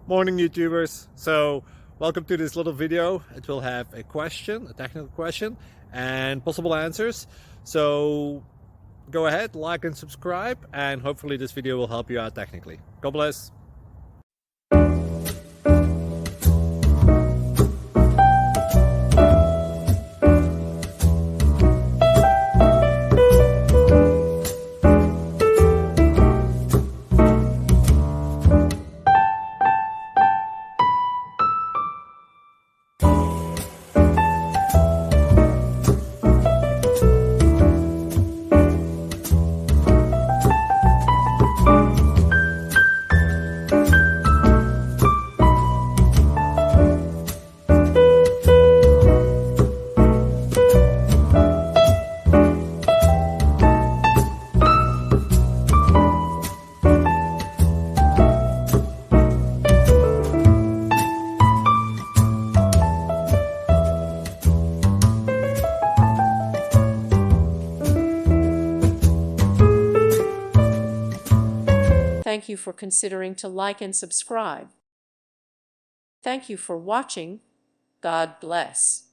Morning YouTubers. So welcome to this little video. It will have a question, a technical question, and possible answers. So go ahead, like and subscribe, and hopefully this video will help you out technically. God bless. Thank you for considering to like and subscribe. Thank you for watching. God bless.